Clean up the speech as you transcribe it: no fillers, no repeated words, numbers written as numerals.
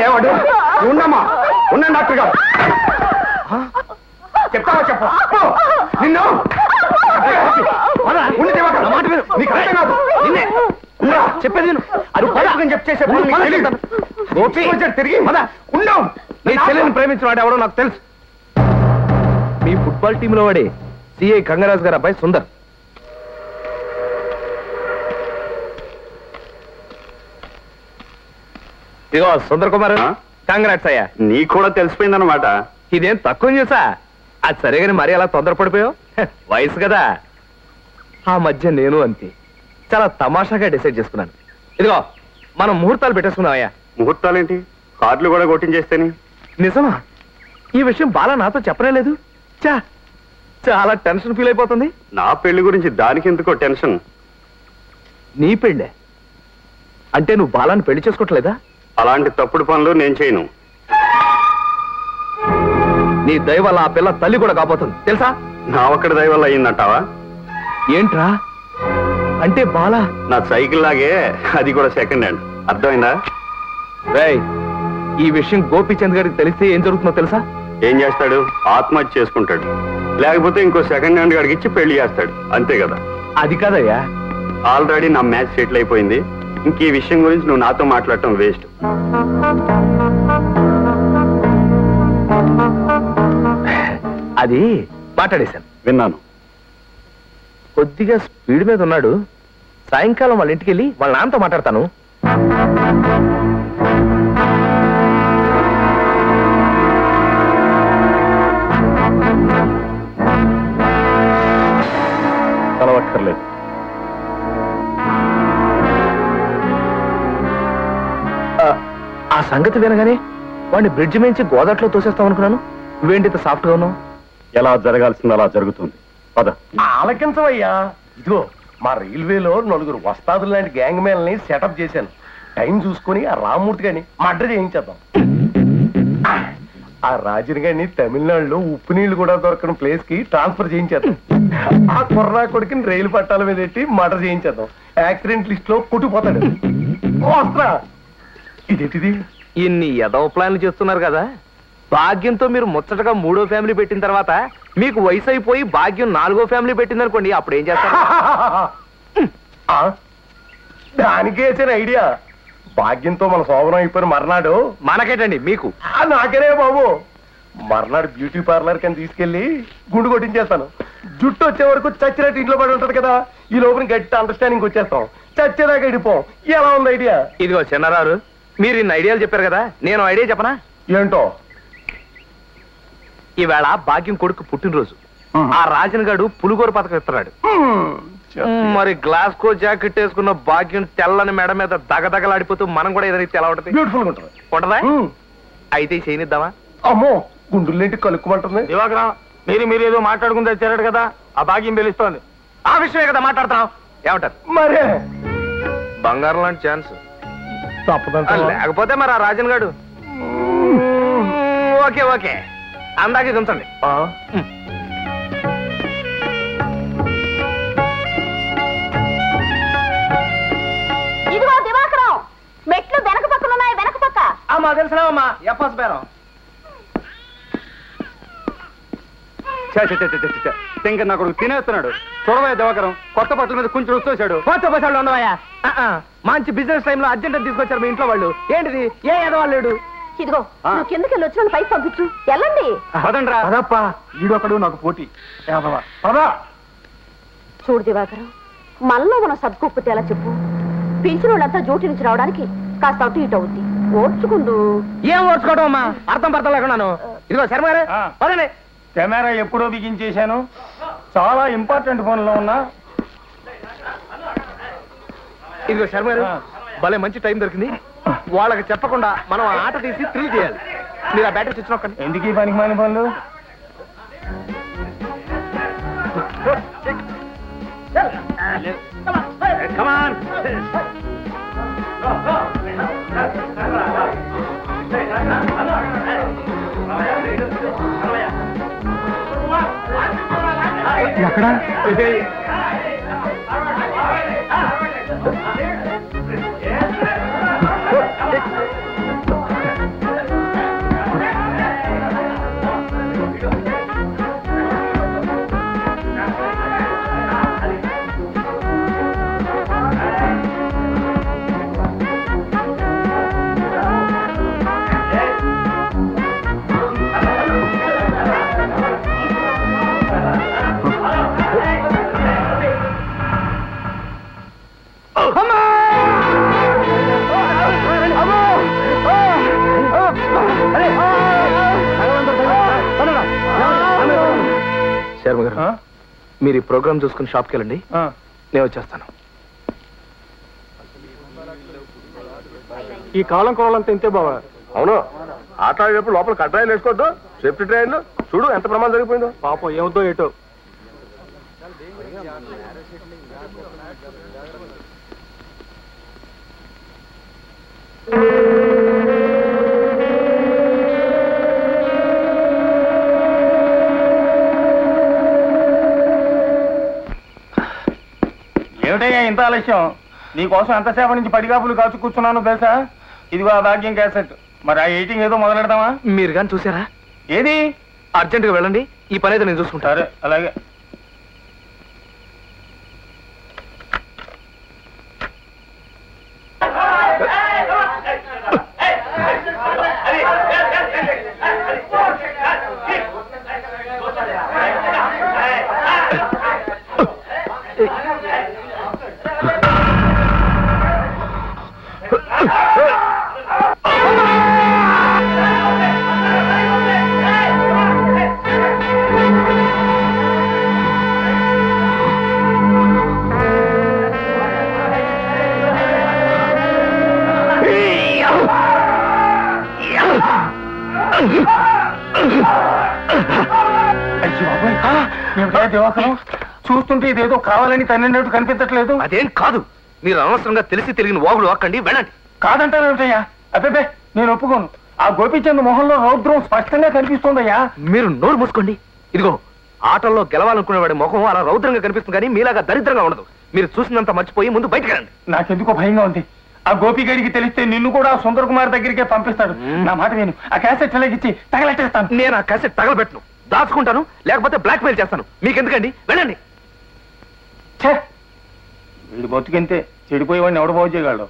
ఎవడు ఉండమ్మా ఉండండి డాక్టర్ గారు చెప్తావా చెప్పు నిన్ను చెప్పేది అది చెప్పేసి తిరిగి ఉండవు నీ చెల్లెని ప్రేమించిన వాడు ఎవడో నాకు తెలుసు మీ ఫుట్బాల్ టీంలో వాడే సిఐ గంగరాజు గారు అబ్బాయి సుందర్ ఇదిగో సుందర్ కుమార్ కంగ్రాట్స్ అయ్యా నీకు కూడా తెలిసిపోయిందన్నమాట ఇదేం తక్కువ చేసా అది సరేగాని మరీ అలా తొందరపడిపోయావు వయసు కదా ఆ మధ్య నేను అంతే చాలా తమాషాగా డిసైడ్ చేసుకున్నాను ఇదిగో మనం ముహూర్తాలు పెట్టేసుకున్నావయ్యా ముహూర్తాలేంటి కార్డులు కూడా కొట్టించేస్తేని నిజమా ఈ విషయం బాలా నాతో చెప్పలేదు చాలా టెన్షన్ ఫీల్ అయిపోతుంది నా పెళ్లి గురించి దానికి ఎందుకో టెన్షన్ నీ పెళ్ళే అంటే నువ్వు బాలాన్ని పెళ్లి చేసుకోవట్లేదా అలాంటి తప్పుడు పనులు నేను చేయను నీ దయ వల్ల ఆ పిల్ల తల్లి కూడా కాబోతుంది తెలుసా నా ఒక్కడి దయ వల్ల అయిందంటావా ఏంట్రా అంటే బాలా నా సైకిల్ లాగే అది కూడా సెకండ్ హ్యాండ్ అర్థమైందా రేయ్ ఈ విషయం గోపీచంద్ గారికి తెలిస్తే ఏం జరుగుతుందో తెలుసా ఏం చేస్తాడు ఆత్మహత్య చేసుకుంటాడు లేకపోతే ఇంకో సెకండ్ హ్యాండ్ గారికి ఇచ్చి పెళ్లి చేస్తాడు అంతే కదా అది కాదయ్యా ఆల్రెడీ నా మ్యాచ్ సెటిల్ అయిపోయింది ఇంక ఈ విషయం గురించి నువ్వు నాతో మాట్లాడటం వేస్ట్ అది మాట్లాడేశాను విన్నాను కొద్దిగా స్పీడ్ మీద ఉన్నాడు సాయంకాలం వాళ్ళ ఇంటికి వెళ్ళి వాళ్ళ నాన్నతో మాట్లాడతాను కలవక్కర్లేదు ఆ సంగతి వినగానే వాడిని బ్రిడ్జ్ మించి గోదాట్లో తోసేస్తాం అనుకున్నాను నువ్వేంటి సాఫ్ట్ గా ఉన్నావు ఎలా జరగాల్సింది అలా జరుగుతుంది పద ఆలకించవయ్యా ఇదిగో మా రైల్వేలో 4 వస్తాదులు లాంటి గ్యాంగ్ మేల్ని సెటప్ చేశాను టైం చూసుకుని ఆ రామ్మూర్తి గారిని మర్డర్ చేయించేద్దాం ఆ రాజుని గారిని తమిళనాడులో ఉప్పు నీళ్లు కూడా దొరకని ప్లేస్ కి ట్రాన్స్ఫర్ చేయించేద్దాం ఆ కుర్రా కొడుకుని రైలు పట్టాల మీద పెట్టి మర్డర్ చేయించేద్దాం యాక్సిడెంట్ లిస్ట్ లో కొట్టుకుపోతాడు వస్త్రా ఇదేంటిది ఇన్ని ఎదవ ప్లాన్లు చేస్తున్నారు కదా భాగ్యంతో మీరు ముచ్చటగా 3వ ఫ్యామిలీ పెట్టిన తర్వాత మీకు వయసు అయిపోయి భాగ్యం 4వ ఫ్యామిలీ పెట్టిందనుకోండి అప్పుడు ఏం చేస్తారు దానికి వేసిన ఐడియా భాగ్యంతో మన శోభనం అయిపోయిన మర్నాడు మనకేటండి మీకు నాకేనే బాబు మర్నాడు బ్యూటీ పార్లర్ కని తీసుకెళ్లి గుండు కొట్టించేస్తాను జుట్టు వచ్చే వరకు చచ్చినట్టు ఇంట్లో పడి ఉంటది కదా ఈ లోపల గట్టి అండర్స్టాండింగ్ వచ్చేస్తాం చచ్చేదాకా గడిపోం ఎలా ఉంది ఐడియా ఇదిగో చిన్నరారు మీరు ఇన్ని ఐడియాలు చెప్పారు కదా నేను ఐడియా చెప్పనా ఏంటో ఈవేళ భాగ్యం కొడుకు పుట్టినరోజు ఆ రాజన్ గారు పులిగోర పథకం ఇస్తున్నాడు మరి గ్లాస్కో జాకెట్ వేసుకున్న భాగ్యం తెల్లని మెడ మీద దగదగలాడిపోతూ మనం కూడా ఏదైతే ఎలా ఉంటుంది బ్యూటిఫుల్ ఉంటుంది ఉంటదా అయితే చేయనిద్దామా అమ్మో గుండులేంటి కలుక్కుమంటుంది దివాకరం మీరు ఏదో మాట్లాడుకుంటే వచ్చారట కదా ఆ భాగ్యం పిలుస్తోంది ఆ విషయమే కదా మాట్లాడుతున్నాం ఏమంటారు మరే బంగారం లాంటి ఛాన్స్ తప్పదంట లేకపోతే మరి ఆ రాజన్ గారు ఓకే ఓకే అందాకే ఉంచండి ఇదిగో దివాకరం మెట్లు వెనక పక్కన ఉన్నాయి వెనక పక్క అమ్మా తెలుసులేవమ్మా ఎప్పస్ బేరం తింక నా కొడుకు తినేస్తున్నాడు చూడవయ్య దివాకరం కొత్త బట్టల మీద కొంచెం వచ్చేసాడు కొత్త బస్సాలు ఉండవయ్యా మంచి బిజినెస్ టైంలో అర్జెంట్ తీసుకొచ్చారు మీ ఇంట్లో వాళ్ళు ఏంటిది ఏ ఎదవాళ్ళేడు ఇదిగో నువ్వు కిందకి వెళ్ళి వచ్చిన పైకి పంపించు వెళ్ళండి పదండ్రా పదప్పా ఈడొకడు నాకు పోటీ పదా చూడు దివాకరం మనలో మనం సర్దుకోకపోతే ఎలా చెప్పు పిలిచిన వాళ్ళంతా డ్యూటీ నుంచి రావడానికి కాస్త అటు ఇటు అవుద్ది ఓర్చుకుందు ఏం ఓర్చుకోవడం అమ్మా అర్థం పడతా లేకున్నాను ఇదిగో శర్మ గారు పదండి కెమెరా ఎప్పుడో బిగించేశాను చాలా ఇంపార్టెంట్ ఫోన్లో ఉన్నా ఇదిగో శర్మ గారు భలే మంచి టైం దొరికింది వాళ్ళకి చెప్పకుండా మనం ఆ ఆట తీసి థ్రిల్ చేయాలి మీరు ఆ బ్యాటరీ తెచ్చిన ఒక్కటి ఎందుకు ఈ పనికి మాని పనులు ఎక్కడ శర్మ గారు మీరు ఈ ప్రోగ్రామ్ చూసుకుని షాప్కి వెళ్ళండి, నేను వచ్చేస్తాను. ఈ కాలం కోవాలంతా ఇంతే బావా. అవును, ఆట ఆడేటప్పుడు లోపల కట్రాయిలు వేసుకోవద్దు, సేఫ్టీ ట్రైన్లు చూడు ఎంత ప్రమాదం జరిగిపోయిందో. పాపం ఏమవుతో ఏటో. ఏమిటయ్యా ఇంత ఆలస్యం? నీకోసం ఎంతసేపు నుంచి పడిగాపులు కాచు కూర్చున్నాను తెలుసా? ఇదిగో ఆ భాగ్యం క్యాసెట్. మరి ఆ ఎయిటింగ్ ఏదో మొదలెడదామా? మీరు కానీ చూసారా? ఏది? అర్జెంటుగా వెళ్ళండి, ఈ పని అయితే నేను చూసుకుంటారు. అలాగే. చూస్తుంటే ఇదేదో కావాలని తన్నినట్టు కనిపించట్లేదు. అదేం కాదు, మీరు అనవసరంగా తెలిసి తెలియని వాగులు వాక్కండి, వెళ్ళండి. కాదంటారేమిటయ్యా? అబ్బే నేను ఒప్పుకోను. ఆ గోపీచంద్ మొహంలో రౌద్రం స్పష్టంగా కనిపిస్తోందయ్యా. మీరు నోరు మూసుకోండి. ఇదిగో ఆటల్లో గెలవాలనుకునేవాడి ముఖం అలా రౌద్రంగా కనిపిస్తుంది, కానీ మీలాగా దరిద్రంగా ఉండదు. మీరు చూసినంత మర్చిపోయి ముందు బయటకు రండి. నాకెందుకో భయంగా ఉంది. ఆ గోపిగడికి తెలిస్తే నిన్ను కూడా సుందర్ కుమార్ దగ్గరికే పంపిస్తాడు. నా మాట నేను ఆ క్యాసెట్ ఇచ్చి తగలెట్టేస్తాను. నేను ఆ క్యాసెట్ తగలబెట్టను, దాచుకుంటాను, లేకపోతే బ్లాక్ మెయిల్ చేస్తాను. మీకెందుకండి, వెళ్ళండి. వీడు బతుకంతే, చెడిపోయేవాడిని ఎవడు బాగు చేయగలడు.